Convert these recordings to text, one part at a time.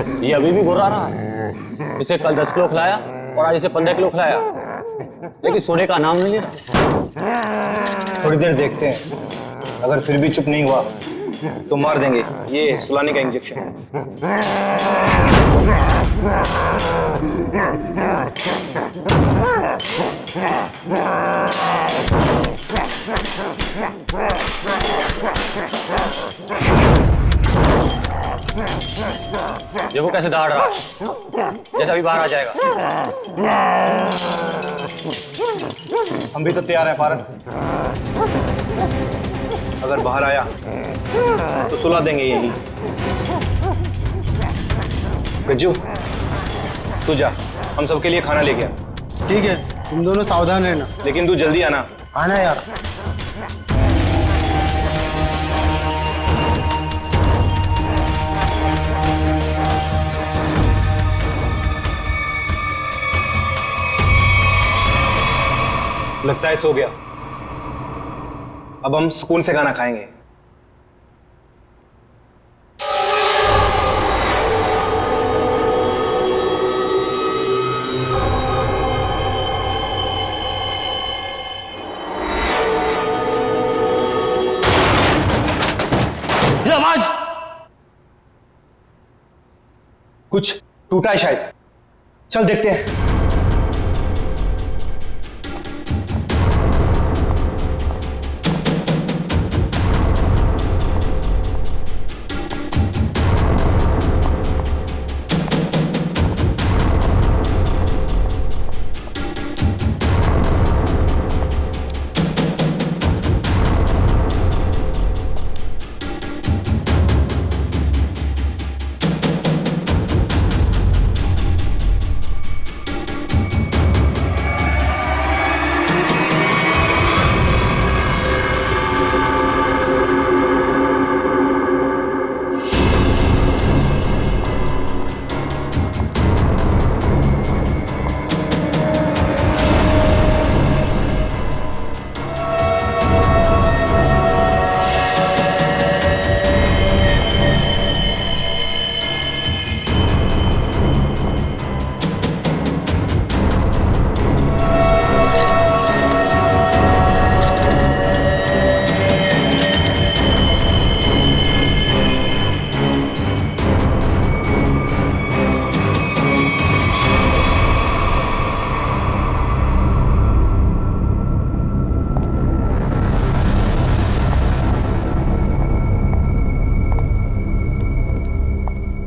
ये अभी भी घुरा रहा है। इसे कल 10 किलो खिलाया और आज इसे 15 किलो खिलाया, लेकिन सोने का नाम नहीं ले रहा। थोड़ी देर देखते हैं, अगर फिर भी चुप नहीं हुआ तो मार देंगे। ये सुलाने का इंजेक्शन है। देखो कैसे दहाड़ रहा है, जैसे अभी बाहर आ जाएगा। हम भी तो तैयार हैं पारस। अगर बाहर आया तो सुला देंगे यही। गज्जू तू जा, हम सबके लिए खाना लेके आ। ठीक है, तुम दोनों सावधान रहना। लेकिन तू जल्दी आना। आना यार। लगता है सो गया। अब हम सुकून से खाना खाएंगे। ये आवाज कुछ टूटा है शायद। चल देखते हैं।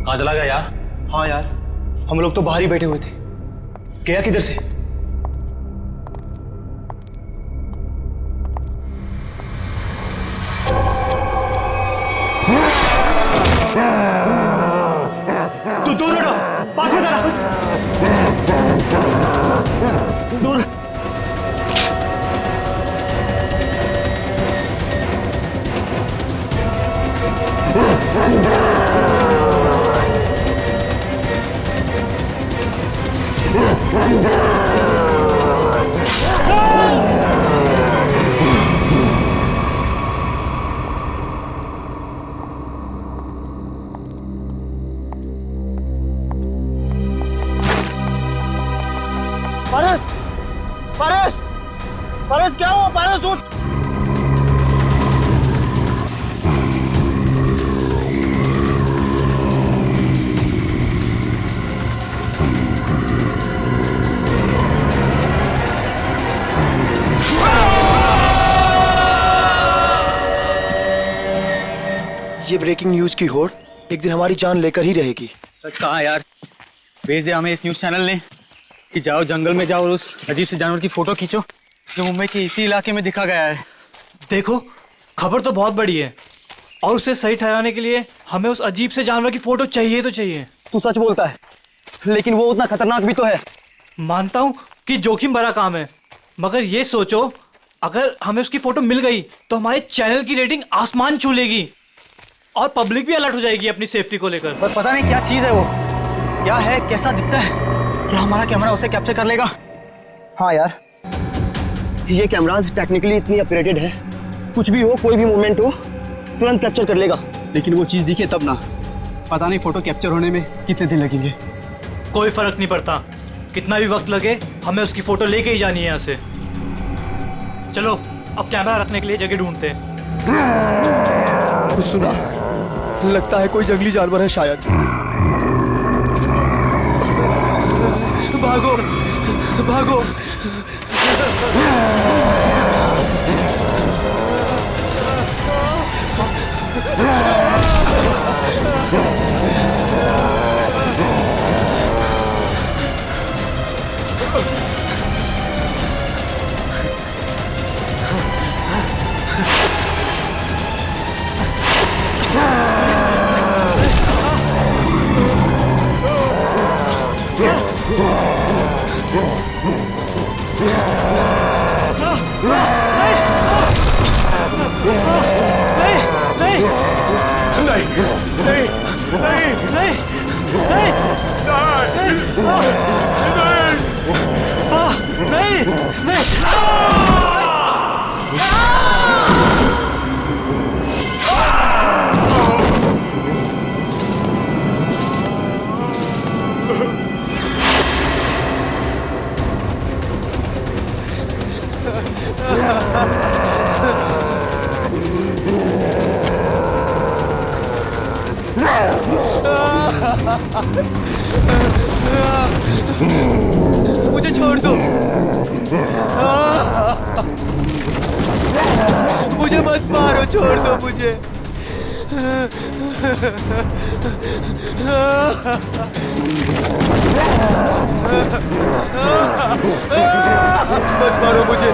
कहाँ चला गया यार? हाँ यार, हम लोग तो बाहर ही बैठे हुए थे। गया किधर से? तू दूर हटो, पास में आना। दूर। पारस, पारस, पारस क्या हुआ? पारस उठ। ये ब्रेकिंग न्यूज की होड़ एक दिन हमारी जान लेकर ही रहेगी। सच कहा यार, भेज दे हमें इस न्यूज चैनल ने कि जाओ जंगल में जाओ और उस अजीब से जानवर की फोटो खींचो जो मुंबई के इसी इलाके में दिखा गया है। देखो, खबर तो बहुत बड़ी है और उसे सही ठहराने के लिए हमें उस अजीब से जानवर की फोटो चाहिए तो चाहिए। तू सच बोलता है, लेकिन वो उतना खतरनाक भी तो है। मानता हूँ कि जोखिम भरा काम है, मगर ये सोचो अगर हमें उसकी फोटो मिल गई तो हमारे चैनल की रेटिंग आसमान छू लेगी और पब्लिक भी अलर्ट हो जाएगी अपनी सेफ्टी को लेकर। पर पता नहीं क्या चीज है वो, क्या है, कैसा दिखता है, क्या हमारा कैमरा उसे कैप्चर कर लेगा? हाँ यार, ये कैमराज टेक्निकली इतनी अपग्रेडेड है, कुछ भी हो, कोई भी मूवमेंट हो, तुरंत कैप्चर कर लेगा। लेकिन वो चीज दिखे तब ना, पता नहीं फोटो कैप्चर होने में कितने दिन लगेंगे। कोई फर्क नहीं पड़ता, कितना भी वक्त लगे हमें उसकी फोटो लेके ही जानी है यहाँ से। चलो अब कैमरा रखने के लिए जगह ढूंढते हैं। कुछ सुना? लगता है कोई जंगली जानवर है शायद। भागो भागो। मुझे छोड़ दो, मुझे मत मारो, छोड़ दो मुझे। मत मारो मुझे।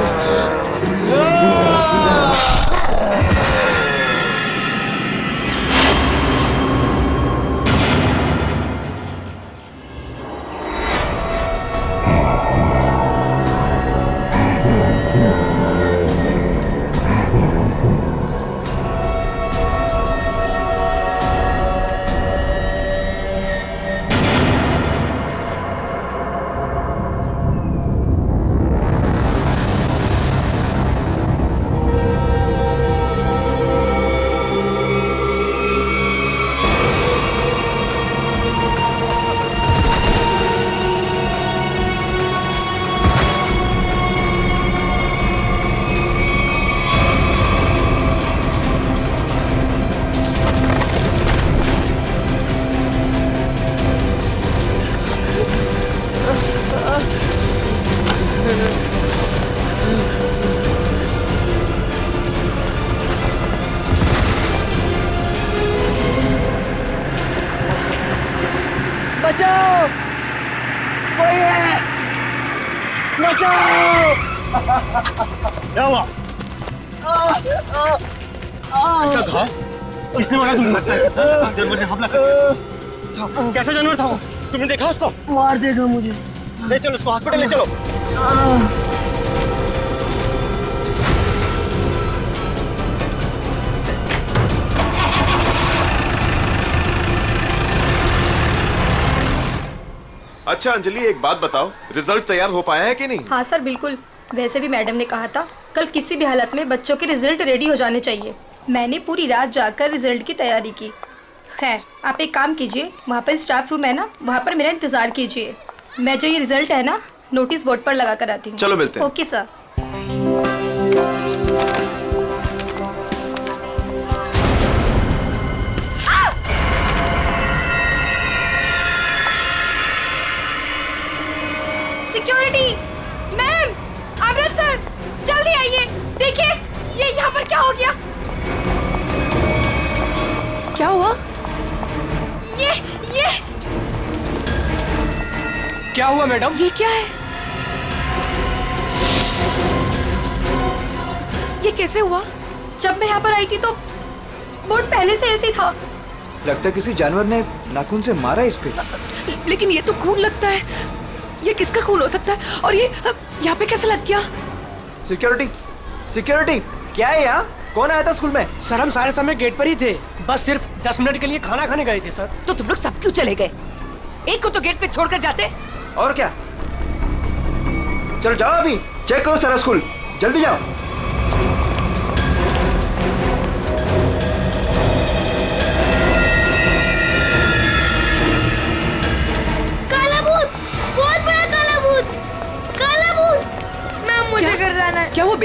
बचाओ, कोई है, बचाओ। क्या हुआ? ऐसा घाव किसने मारा तुमको? जानवर ने हमला कर दिया। कैसा जानवर था वो? तुमने देखा उसको? मार देगा मुझे। ले चलो उसको हॉस्पिटल ले चलो। अच्छा अंजलि, एक बात बताओ, रिजल्ट तैयार हो पाया है कि नहीं? हाँ सर, बिल्कुल। वैसे भी मैडम ने कहा था कल किसी भी हालत में बच्चों के रिजल्ट रेडी हो जाने चाहिए। मैंने पूरी रात जाकर रिजल्ट की तैयारी की। खैर, आप एक काम कीजिए, वहाँ पर स्टाफ रूम है ना, वहाँ पर मेरा इंतजार कीजिए। मैं जो ये रिजल्ट है ना, नोटिस बोर्ड पर लगा कर आती हूँ। चलो मिलते हैं। Okay sir. सिक्योरिटी मैम, आमरा सर, जल्दी आइए। देखिए ये यहाँ पर क्या हो गया? क्या हुआ? ये क्या हुआ मैडम? ये क्या है? ये कैसे हुआ? जब मैं यहाँ पर आई थी तो बोर्ड पहले से ऐसे ही था। लगता है किसी जानवर ने नाखून से मारा इस पे। लेकिन ये तो खून लगता है। ये किसका खून हो सकता है? और ये यहाँ पे कैसे लग गया? सिक्योरिटी, सिक्योरिटी, क्या है यहाँ? कौन आया था स्कूल में? सर हम सारे समय गेट पर ही थे, बस सिर्फ 10 मिनट के लिए खाना खाने गए थे सर। तो तुम लोग सब क्यों चले गए? एक को तो गेट पे छोड़कर जाते। और क्या? चलो जाओ, अभी चेक करो सारा स्कूल, जल्दी जाओ।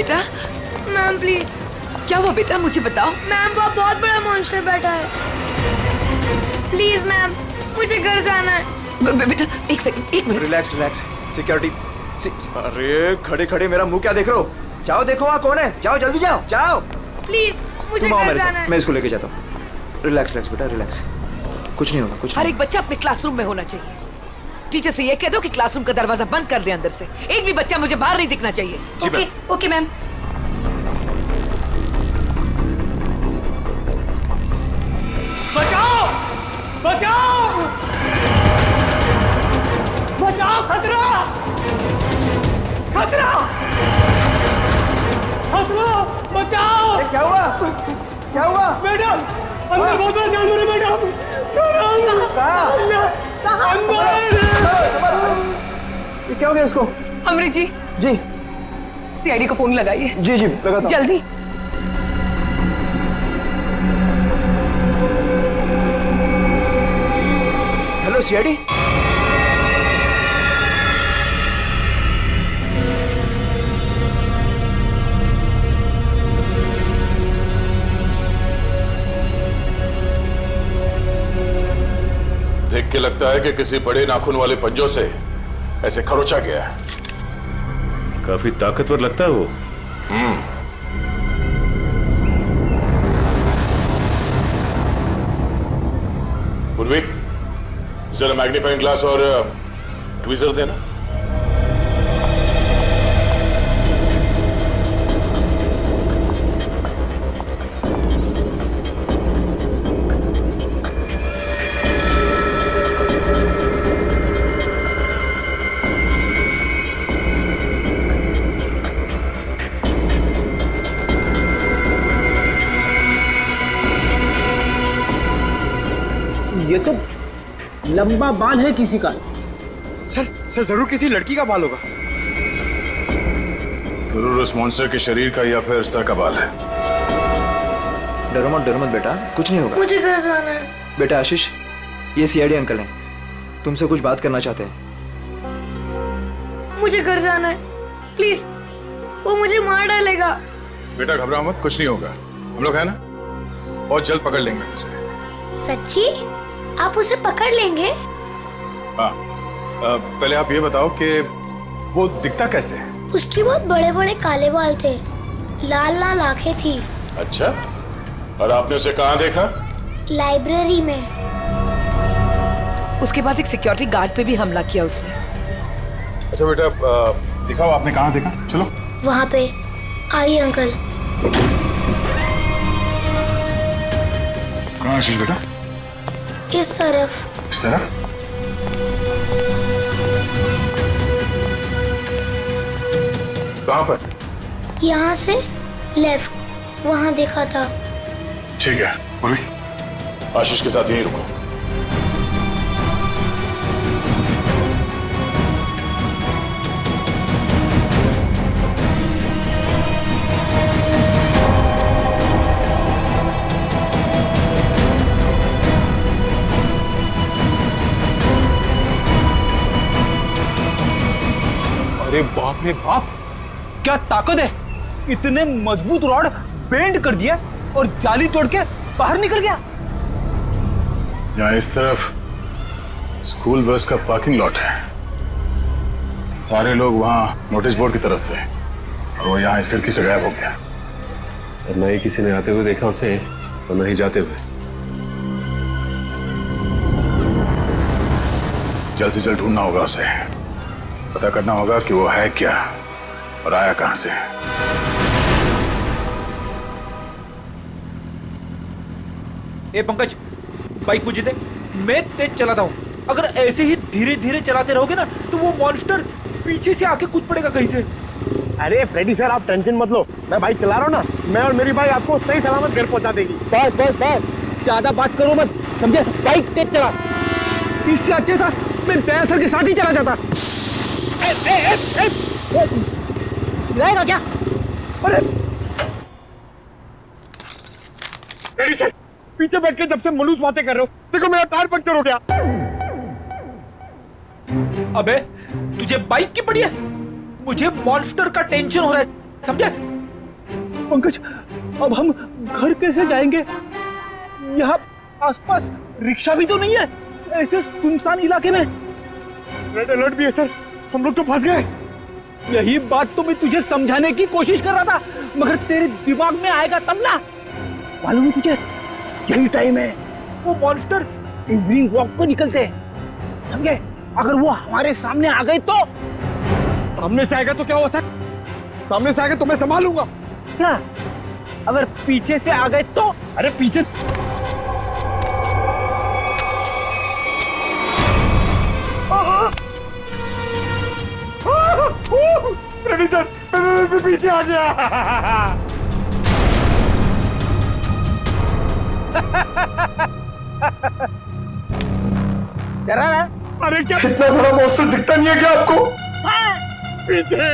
बेटा मैम प्लीज। क्या हुआ बेटा, मुझे बताओ। मैम वो बहुत बड़ा मॉन्स्टर बैठा है। प्लीज मैम, मुझे घर जाना है। बेटा एक सेकंड, एक मिनट। Relax relax. सिक्योरिटी। अरे खड़े खड़े मेरा मुंह क्या देख रहे हो? जाओ देखो वहाँ कौन है, जाओ जल्दी जाओ जाओ। प्लीज मुझे तुम आओ घर मेरे जाना साथ, है। मैं इसको लेके जाता हूँ। रिलैक्स रिलैक्स बेटा रिलैक्स, कुछ नहीं होगा कुछ हर नहीं। एक बच्चा अपने क्लासरूम में होना चाहिए। टीचर से ये कह दो कि क्लासरूम का दरवाजा बंद कर दे अंदर से। एक भी बच्चा मुझे बाहर नहीं दिखना चाहिए। Okay okay ma'am. बचाओ बचाओ बचाओ, खतरा खतरा खतरा, बचाओ। क्या हुआ क्या हुआ? मैडम अंदर बहुत बड़ा जानवर है मैडम। ये क्या हो गया इसको? अमृत जी जी सीआईडी को फोन लगाइए। जी जी लगाता हूं। जल्दी। Hello CID. देख के लगता है कि किसी बड़े नाखून वाले पंजों से ऐसे खरोचा गया है। काफी ताकतवर लगता है वो। पूर्वी, जरा मैग्नीफाइंग ग्लास और ट्वीजर देना। ये तो लंबा बाल है किसी का। सर जरूर किसी लड़की का बाल होगा। जरूर उस मॉन्स्टर के शरीर का या फिर सर का बाल है। डरो मत बेटा, कुछ नहीं होगा। मुझे घर जाना है। बेटा आशीष, ये सीआईडी अंकल हैं, तुमसे कुछ बात करना चाहते हैं। मुझे घर जाना है प्लीज, वो मुझे मार डालेगा। बेटा घबराओ मत, कुछ नहीं होगा। हम लोग है ना, बहुत जल्द पकड़ लेंगे उसे। सच्ची? आप उसे पकड़ लेंगे? हाँ, पहले आप ये बताओ कि वो दिखता कैसे है? उसके बहुत बड़े बड़े काले बाल थे, लाल लाल आंखें थी। अच्छा, और आपने उसे कहाँ देखा? लाइब्रेरी में। उसके बाद एक सिक्योरिटी गार्ड पे भी हमला किया उसने। अच्छा बेटा, दिखाओ आपने कहाँ देखा। चलो वहाँ पे। आइए अंकल। कहाँ आशीष बेटा? इस तरफ। इस तरफ? कहाँ पर? यहाँ से लेफ्ट, वहाँ देखा था। ठीक है, बोली। आशीष के साथ यहीं रुको। अरे बाप रे बाप, क्या ताकत है! इतने मजबूत रॉड बेंड कर दिया और जाली तोड़ के बाहर निकल गया। यहाँ इस तरफ स्कूल बस का पार्किंग लॉट है। सारे लोग वहाँ नोटिस बोर्ड की तरफ थे और वो यहाँ इस खिड़की से गायब हो गया। और न ही किसी ने आते हुए देखा उसे और न ही जाते हुए। जल्द से जल्द ढूंढना होगा उसे, पता करना होगा कि वो है क्या और आया कहां से। ए पंकज, बाइक मुझे दे, मैं तेज चलाता हूँ। अगर ऐसे ही धीरे धीरे चलाते रहोगे ना तो वो मॉन्स्टर पीछे से आके कूद पड़ेगा कहीं से। अरे फ्रेडी सर, आप टेंशन मत लो, मैं बाइक चला रहा हूँ ना, मैं और मेरी बाइक आपको सही सलामत घर पहुंचा देगी। बस बस बस, ज्यादा बात करो मत, समझे? बाइक तेज चला। इससे अच्छे था मैं दया सर के साथ ही चला जाता। रहेगा क्या? अरे फ्रेडी सर, पीछे बैठ के जब से मलूस बातें कर रहे हो, देखो मेरा टायर पंक्चर हो गया। अबे तुझे बाइक की पड़ी है, मुझे मॉन्स्टर का टेंशन हो रहा है, समझे? पंकज, अब हम घर कैसे जाएंगे? यहाँ आसपास रिक्शा भी तो नहीं है, ऐसे सुनसान इलाके में। रेड अलर्ट भी है सर, हम लोग तो फंस गए। यही बात तो मैं तुझे समझाने की कोशिश कर रहा था, मगर तेरे दिमाग में आएगा तब ना। मालूम है तुझे, यही टाइम है वो मॉन्स्टर इवनिंग वॉक को निकलते हैं, समझे? अगर वो हमारे सामने आ गए तो? सामने से आएगा तो क्या हुआ सर? सामने से आएगा तो मैं संभालूंगा। क्या अगर पीछे से आ गए तो? अरे पीछे सर, पीछे आ गया। डरा ना? अरे क्या इतना बड़ा मॉन्स्टर दिखता नहीं है क्या आपको? पीछे।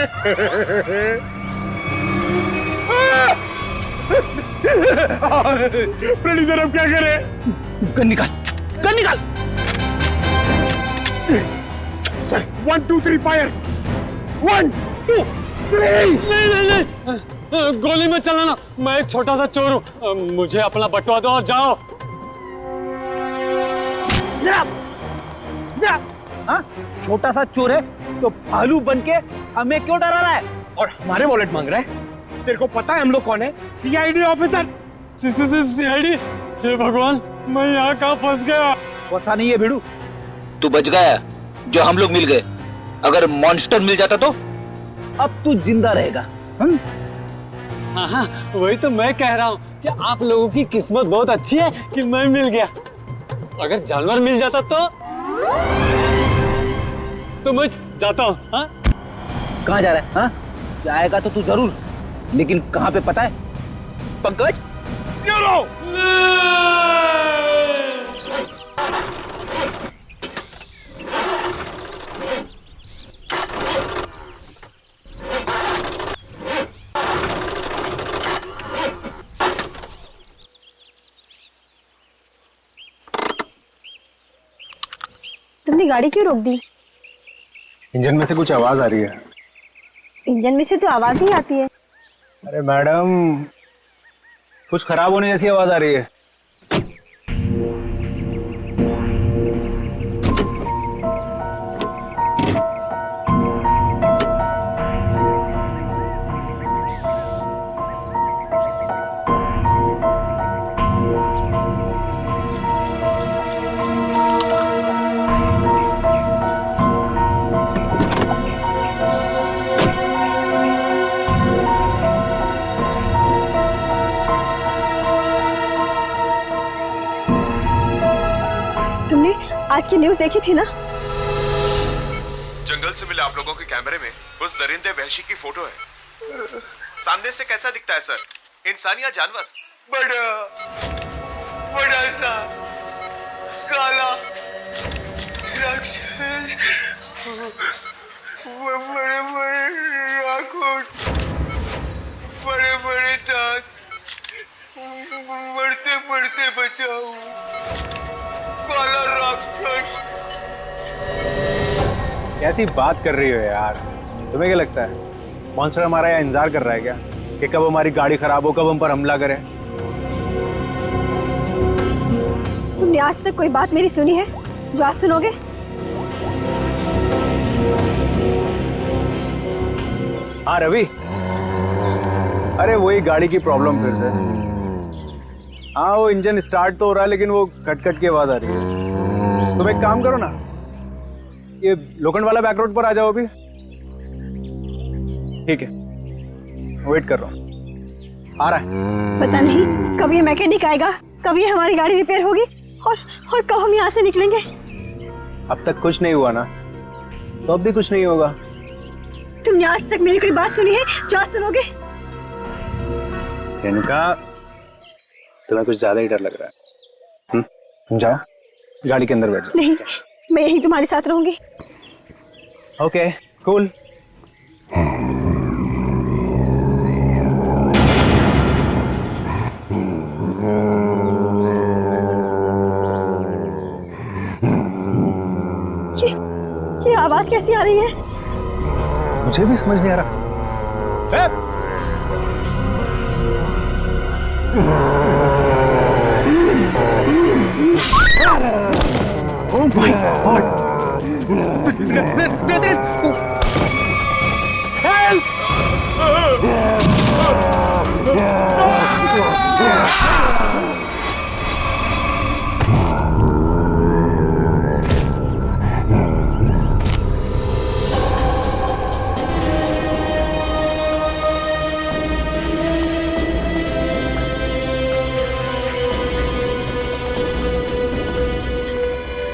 प्रेडिटर, अब क्या करें? गन निकाल, गन निकाल। Sir 1 2 3 fire. 1 2 3। नहीं, गोली में चलाना, मैं एक छोटा सा चोर हूँ, मुझे अपना बटवा दो और जाओ। हाँ? छोटा सा चोर है तो भालू बन के हमें क्यों डरा रहा है और हमारे वॉलेट मांग रहा है? तेरे को पता है हम लोग कौन है? CID officer. सीआईडी? हे भगवान, मैं यहाँ कहाँ फंस गया? फंसा नहीं है भिड़ू, तू बच गया जो हम लोग मिल गए। अगर मॉन्स्टर मिल जाता तो? अब तू जिंदा रहेगा। हाँ, वही तो मैं कह रहा हूँ कि आप लोगों की किस्मत बहुत अच्छी है कि मैं मिल गया। अगर जानवर मिल जाता तो मैं जाता हूँ। हाँ? कहाँ जा रहा है? हाँ? जाएगा तो तू जरूर, लेकिन कहाँ पे पता है? पंकज, तुमने गाड़ी क्यों रोक दी? इंजन में से कुछ आवाज आ रही है। इंजन में से तो आवाज ही आती है। अरे मैडम, कुछ खराब होने जैसी आवाज आ रही है। आज की न्यूज़ देखी थी ना? जंगल से मिले आप लोगों के कैमरे में उस दरिंदे वहशी की फोटो है। सामने से कैसा दिखता है सर? इंसान या जानवर? बड़ा सा काला राक्षस, बड़े बड़े आंखों, बड़े बड़े दांत, बढ़ते बढ़ते बचाओ, काला राक्षस। कैसी बात कर रही हो यार? तुम्हें क्या लगता है मॉन्स्टर हमारा यहाँ इंतजार कर रहा है क्या कि कब हमारी गाड़ी खराब हो, कब हम पर हमला करे? तुमने आज तक कोई बात मेरी सुनी है जो आज सुनोगे? हाँ रवि, अरे वही गाड़ी की प्रॉब्लम फिर से। हाँ, वो इंजन स्टार्ट तो हो रहा है लेकिन वो कट कट की आवाज आ रही है। तुम एक काम करो ना, ये लोखंड वाला बैक रोड पर आ जाओ अभी। ठीक है, वेट कर रहा हूँ, आ रहा है। पता नहीं कब ये मैकेनिक आएगा, कब ये हमारी गाड़ी रिपेयर होगी और कब हम यहाँ से निकलेंगे। अब तक कुछ नहीं हुआ ना, तो अब भी कुछ नहीं होगा। तुमने आज तक मेरी कोई बात सुनी है जो आज सुनोगे? रेणुका, तुम्हें कुछ ज्यादा ही डर लग रहा है। तुम जाओ, गाड़ी के अंदर बैठ जाओ। नहीं, मैं यहीं तुम्हारे साथ रहूंगी। Okay, cool. ये आवाज कैसी आ रही है? मुझे भी समझ नहीं आ रहा। Oh my God! Help!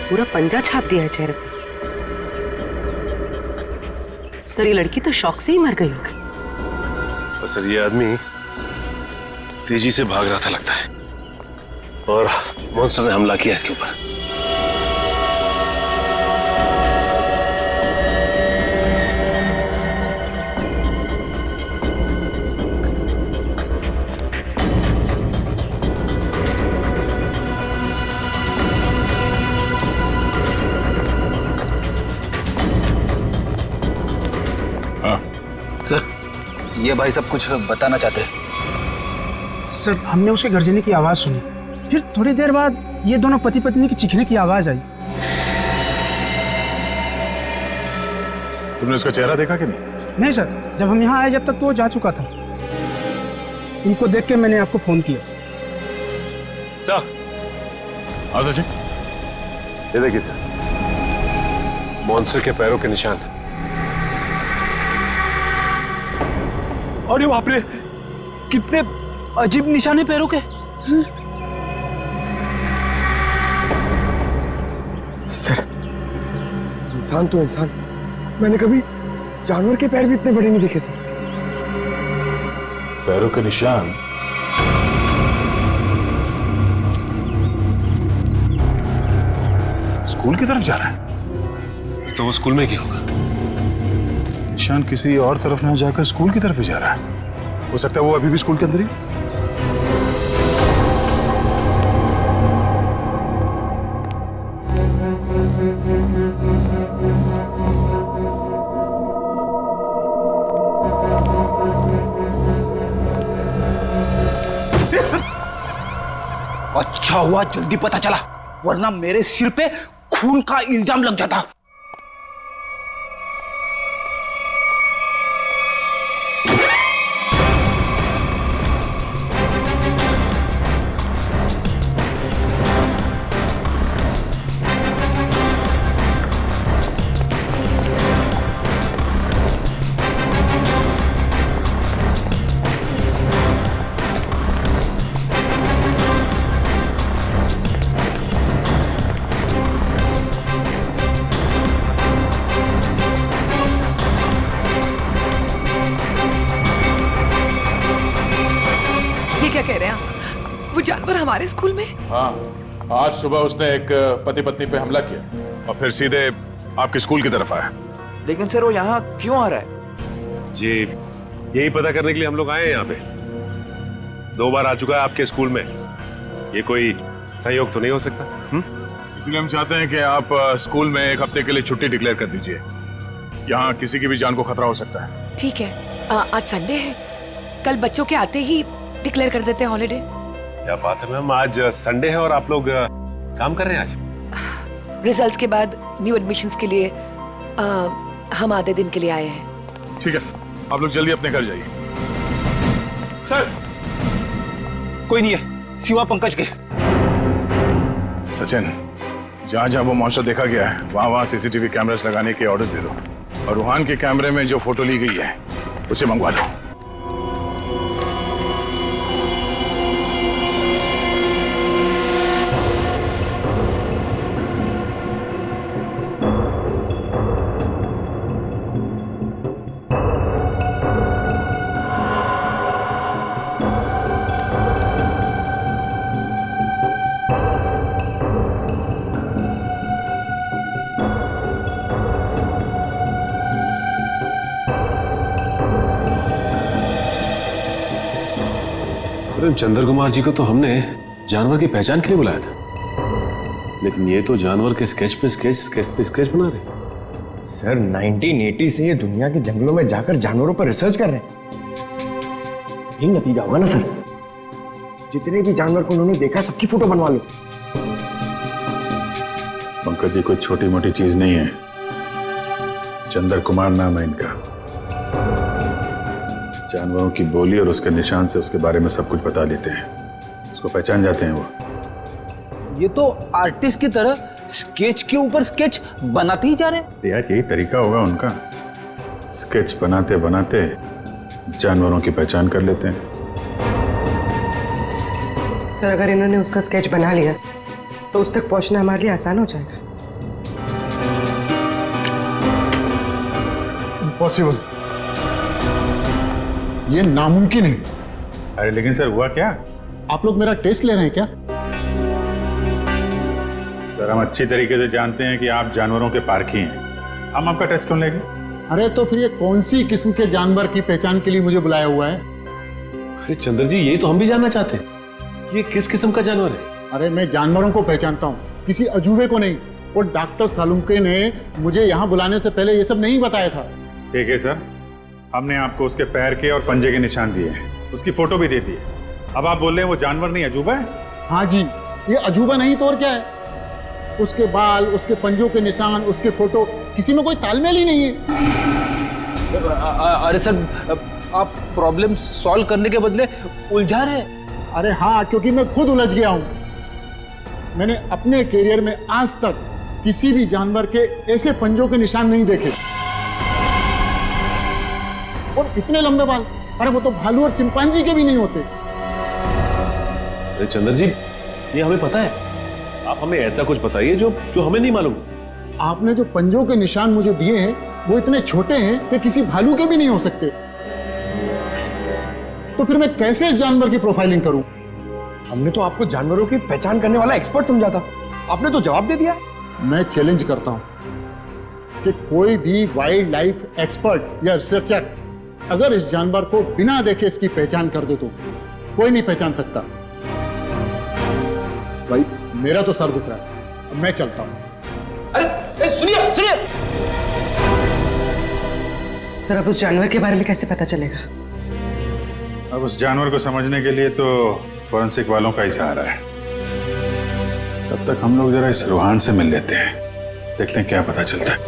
पूरा पंजा छाप दिया है चेहरे पे। सर ये लड़की तो शौक से ही मर गई होगी। और सर ये आदमी तेजी से भाग रहा था लगता है और मॉन्स्टर ने हमला किया इसके ऊपर। सर ये भाई सब कुछ बताना चाहते हैं। सर हमने उसके गर्जने की आवाज सुनी, फिर थोड़ी देर बाद ये दोनों पति पत्नी की चीखने की आवाज आई। तुमने उसका चेहरा देखा कि नहीं? नहीं सर, जब हम यहाँ आए जब तक तो वो जा चुका था। उनको देख के मैंने आपको फोन किया। सर हाँ सचिन, ये देखिए सर, मॉन्स्टर के पैरों के निशान। और ये बाप रे, कितने अजीब निशाने पैरों के। सर इंसान तो इंसान, मैंने कभी जानवर के पैर भी इतने बड़े नहीं देखे सर। पैरों के निशान? स्कूल की तरफ जा रहा है? तो वो स्कूल में क्या होगा? निशान किसी और तरफ ना जाकर स्कूल की तरफ ही जा रहा है। हो सकता है वो अभी भी स्कूल के अंदर ही। अच्छा हुआ जल्दी पता चला, वरना मेरे सिर पे खून का इल्जाम लग जाता। ये क्या कह रहे हैं आप? वो जानवर हमारे स्कूल में? हाँ, आज सुबह उसने एक पति पत्नी पे हमला किया और फिर सीधे आपके स्कूल की तरफ आया। लेकिन सर वो यहाँ क्यों आ रहा है? जी यही पता करने के लिए हम लोग आए हैं यहाँ पे। 2 बार आ चुका है आपके स्कूल में, ये कोई सहयोग तो नहीं हो सकता? इसलिए हम चाहते हैं कि आप स्कूल में 1 हफ्ते के लिए छुट्टी डिक्लेयर कर दीजिए। यहाँ किसी की भी जान को खतरा हो सकता है। ठीक है, आज संडे है, कल बच्चों के आते ही डिक्लेयर कर देते हैं हॉलिडे। क्या बात है मैम, आज संडे है और आप लोग काम कर रहे हैं आज? रिजल्ट्स के बाद न्यू एडमिशन्स के लिए हम आधे दिन के लिए आए हैं। ठीक है, आप लोग जल्दी अपने घर जाइए। सर कोई नहीं है सिवा पंकज के। सचिन, जहाँ जहाँ वो मॉन्स्टर देखा गया है वहाँ सीसीटीवी कैमरास लगाने के ऑर्डर्स दे दो और रूहान के कैमरे में जो फोटो ली गई है उसे मंगवा लो। चंद्र कुमार जी को तो हमने जानवर की पहचान के लिए बुलाया था, लेकिन ये तो जानवर के स्केच पे स्केच बना रहे। सर 1980 से ये दुनिया के जंगलों में जाकर जानवरों पर रिसर्च कर रहे हैं, यही नतीजा होगा ना सर। जितने भी जानवर को उन्होंने देखा सबकी फोटो बनवा लो। पंकज जी कोई छोटी मोटी चीज नहीं है। चंद्र कुमार नाम है इनका। जानवरों की बोली और उसके निशान से उसके बारे में सब कुछ बता लेते हैं, उसको पहचान जाते हैं वो। ये तो आर्टिस्ट की तरह स्केच के ऊपर स्केच बनाते ही जा रहे हैं। यार यही तरीका होगा उनका, स्केच बनाते बनाते जानवरों की पहचान कर लेते हैं। सर अगर इन्होंने उसका स्केच बना लिया तो उस तक पहुंचना हमारे लिए आसान हो जाएगा। इम्पॉसिबल, ये नामुमकिन है। अरे लेकिन सर हुआ क्या? आप लोग मेरा टेस्ट ले रहे हैं क्या? सर हम अच्छी तरीके से जानते हैं कि आप जानवरों के पारखी हैं, हम आपका टेस्ट क्यों लेंगे? अरे तो फिर ये कौन सी किस्म के जानवर की पहचान के लिए मुझे बुलाया हुआ है? अरे चंद्र जी यही तो हम भी जानना चाहते हैं, ये किस किस्म का जानवर है? अरे मैं जानवरों को पहचानता हूँ, किसी अजूबे को नहीं। और डॉक्टर सालुंके ने मुझे यहाँ बुलाने से पहले ये सब नहीं बताया था। ठीक है सर, हमने आपको उसके पैर के और पंजे के निशान दिए हैं, उसकी फोटो भी दे दी है। अब आप बोल रहे हैं वो जानवर नहीं अजूबा है? हाँ जी, ये अजूबा नहीं तो और क्या है। उसके बाल, उसके पंजों के निशान, उसके फोटो, किसी में कोई तालमेल ही नहीं है। अरे सर आप प्रॉब्लम सॉल्व करने के बदले उलझा रहे हैं। अरे हाँ, क्योंकि मैं खुद उलझ गया हूँ। मैंने अपने करियर में आज तक किसी भी जानवर के ऐसे पंजों के निशान नहीं देखे। और इतने लंबे बाल, अरे वो तो भालू और चिंपांजी के भी नहीं होते। अरे चंद्र जी ये हमें पता है, आप हमें ऐसा कुछ बताइए जो हमें नहीं मालूम। आपने जो पंजों के निशान मुझे दिए हैं वो इतने छोटे हैं कि किसी भालू के भी नहीं हो सकते। तो फिर मैं कैसे इस जानवर की प्रोफाइलिंग करूं? हमने तो आपको जानवरों की पहचान करने वाला एक्सपर्ट समझा था, आपने तो जवाब दे दिया। मैं चैलेंज करता हूं कि कोई भी वाइल्ड लाइफ एक्सपर्ट या रिसर्चर अगर इस जानवर को बिना देखे इसकी पहचान कर दे तो कोई नहीं पहचान सकता। भाई मेरा तो सर दुख रहा है, मैं चलता हूं। अरे सुनिए सुनिए, सर अब उस जानवर के बारे में कैसे पता चलेगा? अब उस जानवर को समझने के लिए तो फॉरेंसिक वालों का ही सहारा है। तब तक हम लोग जरा इस रूहान से मिल लेते हैं, देखते हैं क्या पता चलता है।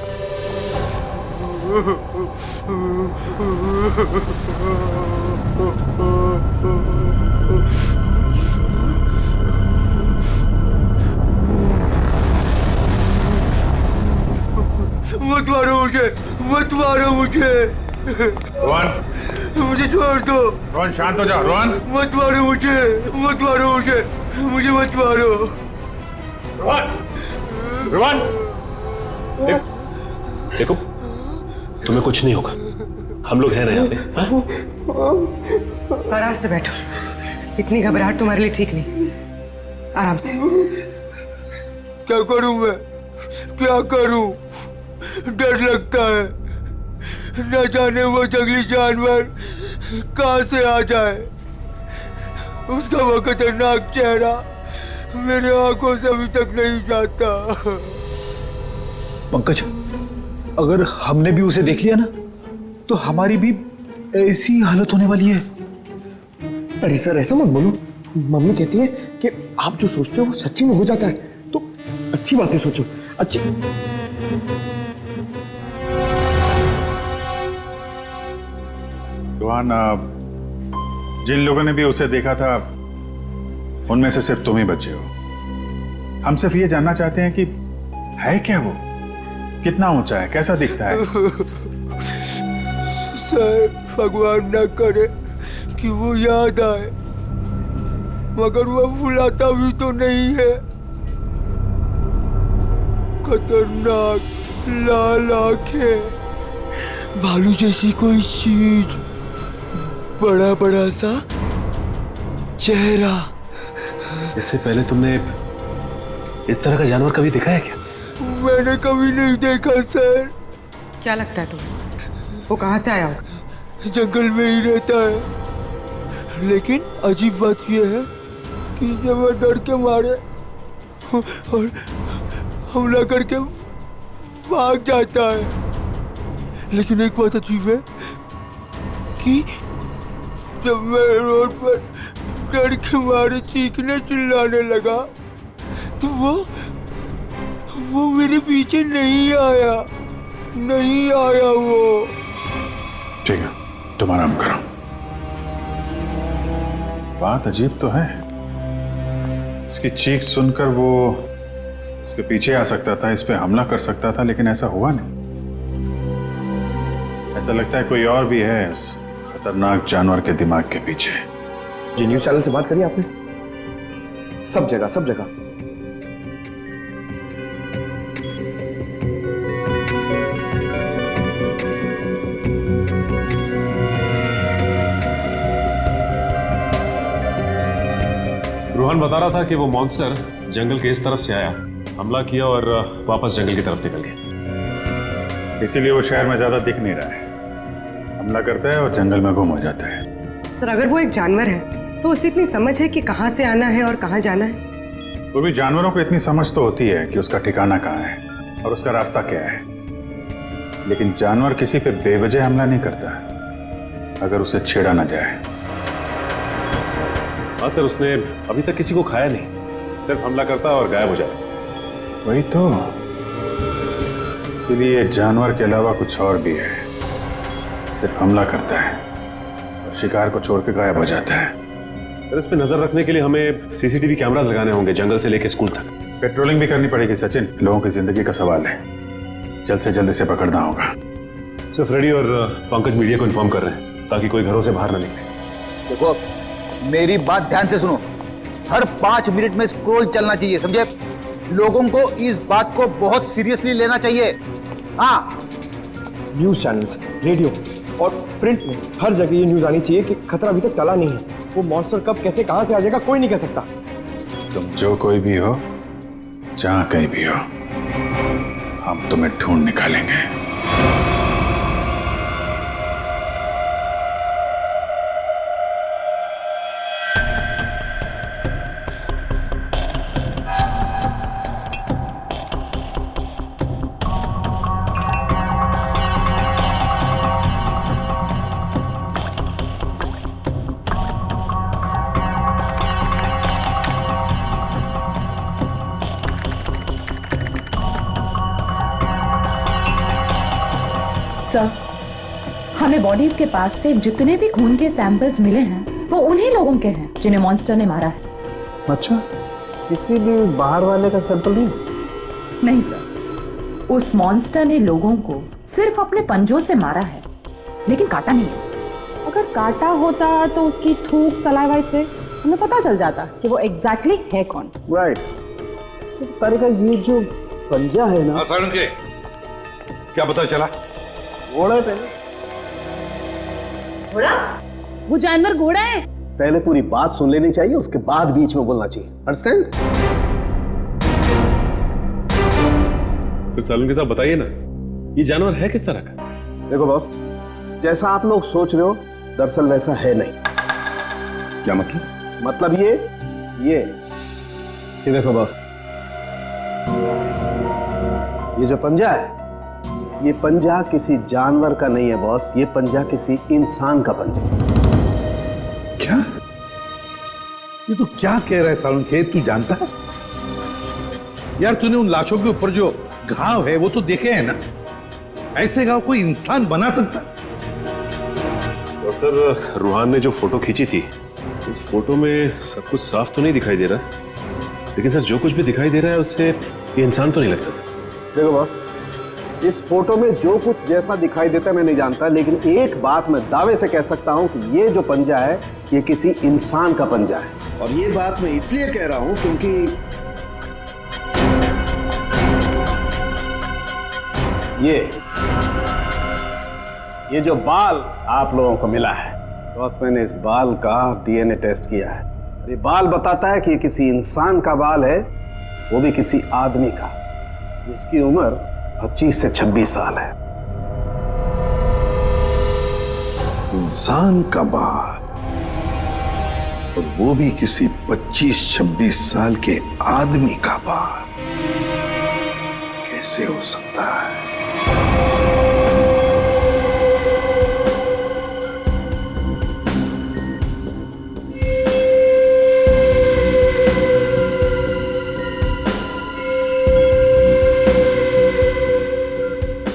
मत मारो मुझे, मत मारो मुझे। रोहन, मुझे छोड़ दो। रोहन शांत हो जाओ। रोहन मत मारो मुझे, मत मारो मुझे, मुझे मत मारो। रोहन, रोहन देखो तुम्हें कुछ नहीं होगा, हम लोग हैं ना यहाँ पे। आराम से बैठो, इतनी घबराहट तुम्हारे लिए ठीक नहीं। आराम से। क्या करूं मैं, क्या करूं? डर लगता है, न जाने वो जंगली जानवर कहां से आ जाए। उसका वो खतरनाक चेहरा मेरे आंखों से अभी तक नहीं जाता। पंकज, अगर हमने भी उसे देख लिया ना तो हमारी भी ऐसी हालत होने वाली है। अरे सर ऐसा मत बोलो, मम्मी कहती है कि आप जो सोचते हो वो सच्ची में हो जाता है, तो अच्छी बातें सोचो। अच्छी रोहन, जिन लोगों ने भी उसे देखा था उनमें से सिर्फ तुम ही बचे हो। हम सिर्फ ये जानना चाहते हैं कि है क्या वो, कितना ऊंचा है, कैसा दिखता है। सर भगवान न करे कि वो याद आए, मगर वो भुलाता भी तो नहीं है। खतरनाक लाल आंखें, भालू जैसी कोई चीज, बड़ा बड़ा सा चेहरा। इससे पहले तुमने इस तरह का जानवर कभी देखा है क्या? मैंने कभी नहीं देखा सर। क्या लगता है तुम्हें वो कहाँ से आया होगा? जंगल में ही रहता है, लेकिन अजीब बात यह है कि जब मैं डर के मारे और हमला करके भाग जाता है। लेकिन एक बात अजीब है कि जब मैं रोड पर डर के मारे चीखने चिल्लाने लगा तो वो मेरे पीछे नहीं आया वो। ठीक है, तुम आराम करो। बात अजीब तो है, इसकी चीख सुनकर वो इसके पीछे आ सकता था, इस पे हमला कर सकता था, लेकिन ऐसा हुआ नहीं। ऐसा लगता है कोई और भी है उस खतरनाक जानवर के दिमाग के पीछे। जी न्यूज चैनल से बात करी आपने? सब जगह। रोहन बता रहा था कि वो मॉन्स्टर जंगल के इस तरफ से आया, हमला किया और वापस जंगल की तरफ निकल गया। इसीलिए वो शहर में ज्यादा दिख नहीं रहा है, हमला करता है और जंगल में गुम हो जाता है। सर अगर वो एक जानवर है तो उसे इतनी समझ है कि कहाँ से आना है और कहाँ जाना है? वो भी जानवरों को इतनी समझ तो होती है कि उसका ठिकाना कहाँ है और उसका रास्ता क्या है, लेकिन जानवर किसी पे बेवजह हमला नहीं करता अगर उसे छेड़ा ना जाए। हाँ सर, उसने अभी तक किसी को खाया नहीं, सिर्फ हमला करता और गायब हो जाता। वही तो, इसीलिए जानवर के अलावा कुछ और भी है, सिर्फ हमला करता है और शिकार को छोड़ के गायब हो जाता है। सर इस पे नजर रखने के लिए हमें सीसीटीवी कैमरास लगाने होंगे जंगल से लेकर स्कूल तक। पेट्रोलिंग भी करनी पड़ेगी सचिन, लोगों की जिंदगी का सवाल है, जल्द से जल्द इसे पकड़ना होगा। सर फ्रेडी और पंकज मीडिया को इन्फॉर्म कर रहे हैं ताकि कोई घरों से बाहर ना निकले। देखो मेरी बात ध्यान से सुनो, हर 5 मिनट में स्क्रॉल चलना चाहिए, समझे? लोगों को इस बात को बहुत सीरियसली लेना चाहिए। हाँ, न्यूज चैनल्स, रेडियो और प्रिंट में हर जगह ये न्यूज आनी चाहिए कि खतरा अभी तक टला नहीं है। वो मॉन्स्टर कब कैसे कहां से आ जाएगा कोई नहीं कह सकता। तुम जो कोई भी हो, जहां कहीं भी हो, हम तुम्हें ढूंढ निकालेंगे। सर, हमें बॉडीज के पास से जितने भी खून के सैंपल्स मिले हैं वो उन्हीं लोगों के हैं जिन्हें मॉन्स्टर ने मारा है। अच्छा, किसी भी बाहर वाले का सैंपल नहीं? नहीं सर, उस मॉन्स्टर ने लोगों को सिर्फ अपने पंजों से मारा है, लेकिन काटा नहीं है। अगर काटा होता तो उसकी थूक सलाइवा से हमें पता चल जाता कि वो एग्जैक्टली है कौन। राइट। तो तारिका, ये जो पंजा है ना, क्या पता चला? घोड़ा है पहले। घोड़ा? वो जानवर घोड़ा है? पहले पूरी बात सुन लेनी चाहिए, उसके बाद बीच में बोलना चाहिए। अंडरस्टैंड? तो सालून के साथ बताइए ना, ये जानवर है किस तरह का? देखो बॉस, जैसा आप लोग सोच रहे हो दरअसल वैसा है नहीं। क्या मतलब? मतलब ये देखो बॉस, ये जो पंजा है, ये पंजा किसी जानवर का नहीं है बॉस, ये पंजा किसी इंसान का पंजा। क्या? ये तो क्या कह रहा है सालून के? तू जानता है यार, तूने उन लाशों के ऊपर जो घाव है वो तो देखे हैं ना, ऐसे घाव कोई इंसान बना सकता? और सर रूहान ने जो फोटो खींची थी, उस फोटो में सब कुछ साफ तो नहीं दिखाई दे रहा, लेकिन सर जो कुछ भी दिखाई दे रहा है उससे ये इंसान तो नहीं लगता सर। देखो बॉस, इस फोटो में जो कुछ जैसा दिखाई देता है मैं नहीं जानता, लेकिन एक बात मैं दावे से कह सकता हूं कि ये जो पंजा है ये किसी इंसान का पंजा है। और ये बात मैं इसलिए कह रहा हूं क्योंकि ये जो बाल आप लोगों को मिला है बॉस, मैंने इस बाल का डीएनए टेस्ट किया है। ये बाल बताता है कि ये किसी इंसान का बाल है, वो भी किसी आदमी का, जिसकी उम्र 25 से 26 साल है। इंसान का बाल, और वो भी किसी 25-26 साल के आदमी का बाल, कैसे हो सकता है?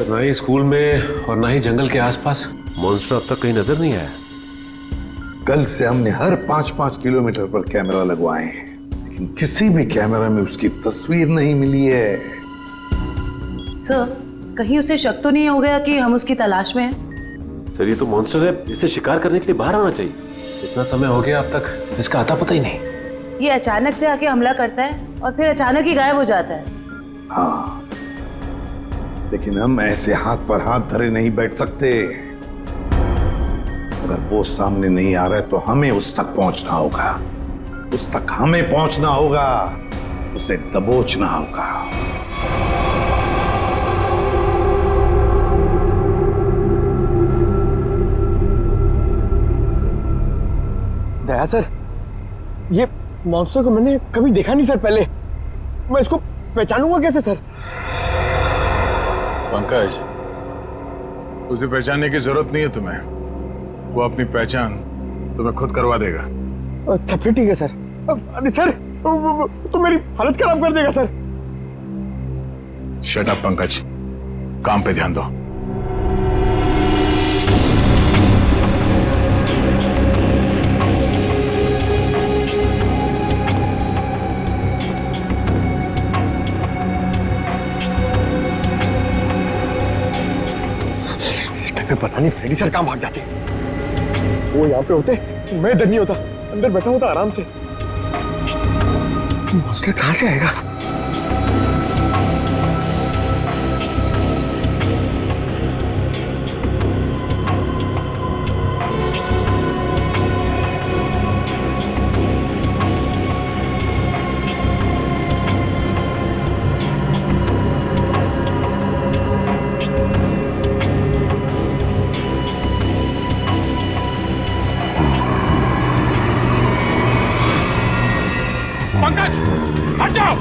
सर ना ही स्कूल में और ना ही जंगल के आसपास मॉन्स्टर अब तक कहीं नजर नहीं आया। कल से हमने हर 5-5 किलोमीटर पर कैमरा लगवाए हैं, लेकिन किसी भी कैमरा में उसकी तस्वीर नहीं मिली है। सर, कहीं उसे शक तो नहीं हो गया कि हम उसकी तलाश में हैं? सर ये तो मॉन्स्टर है, इसे शिकार करने के लिए बाहर आना चाहिए। इतना समय हो गया अब तक इसका आता पता ही नहीं। ये अचानक से आके हमला करता है और फिर अचानक ही गायब हो जाता है। हाँ, लेकिन हम ऐसे हाथ पर हाथ धरे नहीं बैठ सकते। अगर वो सामने नहीं आ रहा है तो हमें उस तक पहुंचना होगा, उस तक हमें पहुंचना होगा, उसे दबोचना होगा। दया सर, ये मॉन्स्टर को मैंने कभी देखा नहीं सर पहले। मैं इसको पहचानूंगा कैसे सर? पंकज, उसे पहचानने की जरूरत नहीं है तुम्हें, वो अपनी पहचान तुम्हें खुद करवा देगा। अच्छा फिर ठीक है सर। अरे सर, तो मेरी हालत खराब कर देगा सर। शट अप पंकज, काम पे ध्यान दो। पता नहीं फ्रेडी सर कहां भाग जाते। वो यहाँ पे होते, मैं इधर नहीं होता, अंदर बैठा होता आराम से। मॉन्स्टर कहां से आएगा? पंकज, हट जाओ।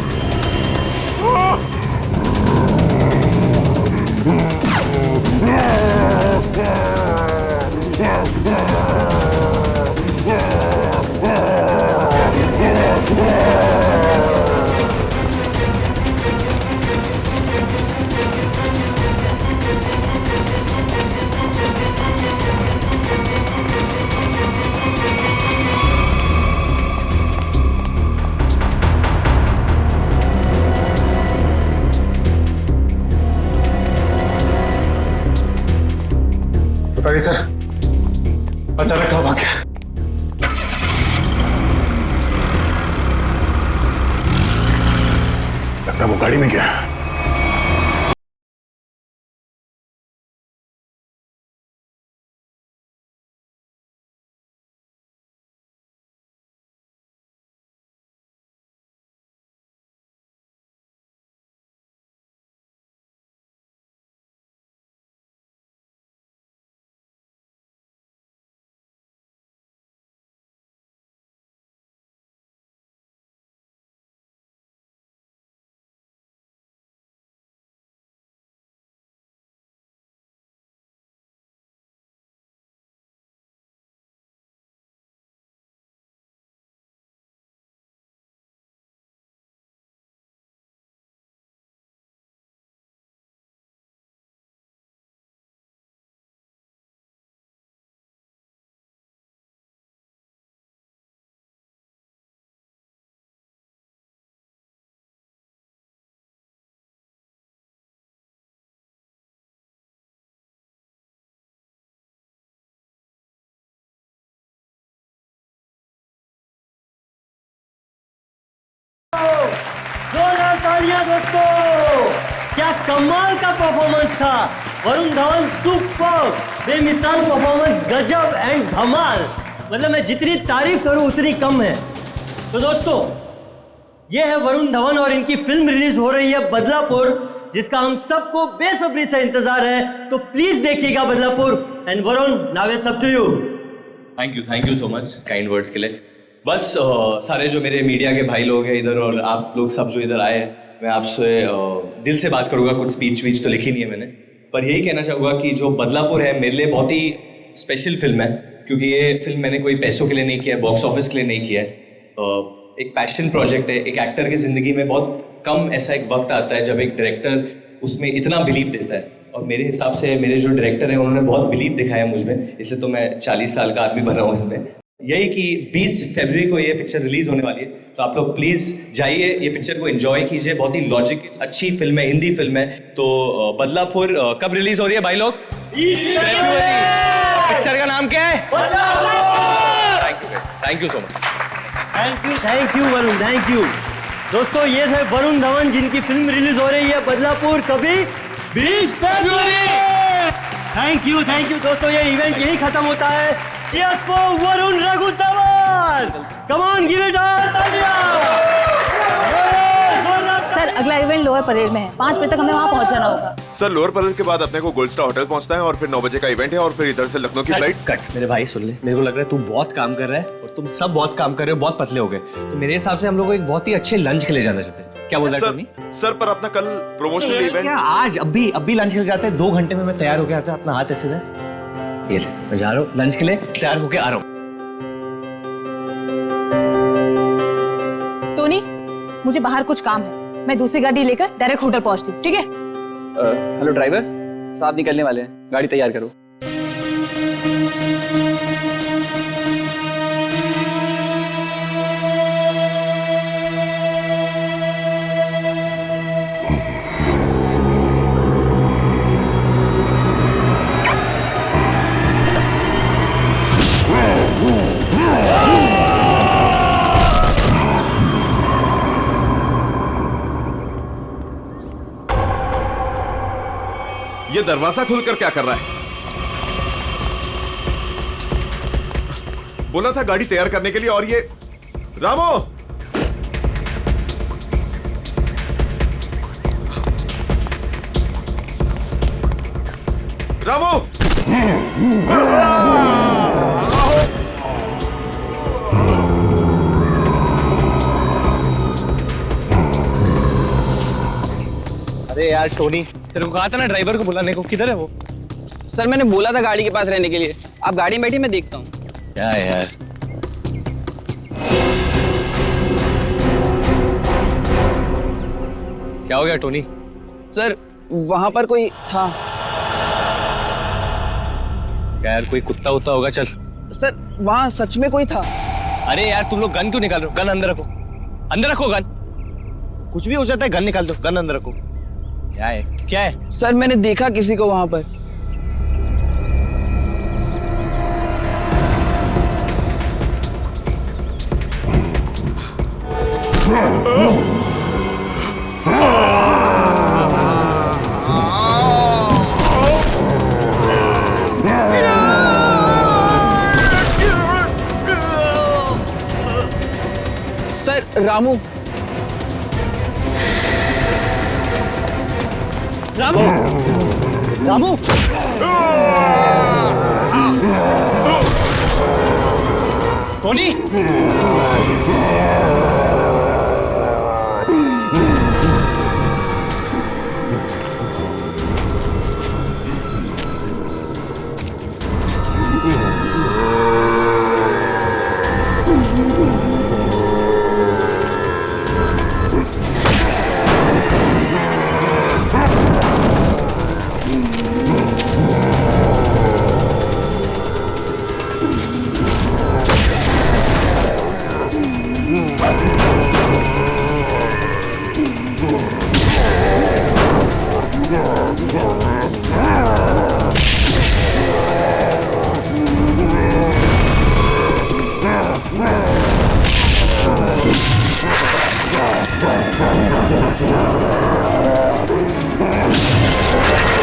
बताइए सर, अचानक कहाँ भाग गया? लगता वो गाड़ी में गया। जोरदार तालियां दोस्तों, क्या कमाल का परफॉर्मेंस था। वरुण धवन सुपर, बेमिसाल परफॉर्मेंस, गजब एंड धमाल। मतलब मैं जितनी तारीफ करूं उतनी कम है। तो दोस्तों, ये है वरुण धवन और इनकी फिल्म रिलीज हो रही है बदलापुर, जिसका हम सबको बेसब्री से इंतजार है। तो प्लीज देखिएगा Badlapur. And Varun, now it's up to you. Thank you so much kind words के लिए। बस सारे जो मेरे मीडिया के भाई लोग हैं इधर और आप लोग सब जो इधर आए हैं, मैं आपसे दिल से बात करूँगा। कुछ स्पीच वीच तो लिखी नहीं है मैंने, पर यही कहना चाहूँगा कि जो बदलापुर है मेरे लिए बहुत ही स्पेशल फिल्म है, क्योंकि ये फिल्म मैंने कोई पैसों के लिए नहीं किया है, बॉक्स ऑफिस के लिए नहीं किया है। एक पैशन प्रोजेक्ट है। एक एक्टर की ज़िंदगी में बहुत कम ऐसा एक वक्त आता है जब एक डायरेक्टर उसमें इतना बिलीव देता है और मेरे हिसाब से मेरे जो डायरेक्टर हैं उन्होंने बहुत बिलीव दिखाया मुझ में, इसलिए तो मैं 40 साल का आदमी बना हूँ इसमें। यही कि 20 फरवरी को ये पिक्चर रिलीज होने वाली है, तो आप लोग प्लीज जाइए, ये पिक्चर को एंजॉय कीजिए। बहुत ही लॉजिकल अच्छी फिल्म है, हिंदी फिल्म है। तो बदलापुर कब रिलीज हो रही है भाई लोग? पिक्चर का नाम क्या है? Thank you so much. Thank you Varun, thank you. दोस्तों ये थे वरुण धवन जिनकी फिल्म रिलीज हो रही है बदलापुर कभी 20 फरवरी। थैंक यू दोस्तों, ये इवेंट यही खत्म होता है। Cheers for Varun Raghu Dhawan. Come on, give it all, तालियां। सर अगला इवेंट लोअर परेड में है, 5 बजे तक हमें वहाँ पहुँचना होगा। सर लोअर परेड के बाद अपने को गोल्ड स्टार होटल पहुंचना है और फिर 9 बजे का इवेंट है और फिर इधर से लखनऊ की फ्लाइट। कट मेरे भाई सुन ले, मेरे को लग रहा है तू बहुत काम कर रहा है और तुम सब बहुत काम कर रहे हो, बहुत पतले हो गए। तो मेरे हिसाब से हम लोग को एक बहुत ही अच्छे लंच के लिए जाना चाहते हैं। क्या बोल रहा है टोनी? सर पर अपना कल प्रमोशनल इवेंट आज अभी लंच के लिए जाते हैं। 2 घंटे में मैं तैयार होके आता हूँ। अपना हाथ ऐसे दे, ये ले, मैं जा रहा हूँ लंच के लिए, तैयार होके आ रहा हूँ। टोनी मुझे बाहर कुछ काम है, मैं दूसरी गाड़ी लेकर डायरेक्ट होटल पहुंचती हूँ, ठीक है? हेलो ड्राइवर साहब, निकलने वाले हैं, गाड़ी तैयार करो। ये दरवाजा खुलकर क्या कर रहा है? बोला था गाड़ी तैयार करने के लिए। और ये रामो, रामो, अरे यार टोनी, तेरे को कहा था ना ड्राइवर को बुलाने को, किधर है वो? सर मैंने बोला था गाड़ी के पास रहने के लिए, आप गाड़ी में बैठिए, मैं देखता हूँ। क्या है यार? क्या हो गया टोनी? सर वहां पर कोई था। क्या यार, कोई कुत्ता उत्ता होगा? चल। सर वहां सच में कोई था। अरे यार तुम लोग गन क्यों निकाल रहे हो? गन अंदर रखो, अंदर रखो गन। कुछ भी हो जाता है, गन निकाल दो, गन अंदर रखो। क्या है, क्या है? सर मैंने देखा किसी को वहां पर। Sir Ramu, Ramu, Ramu, Tony, Yeah.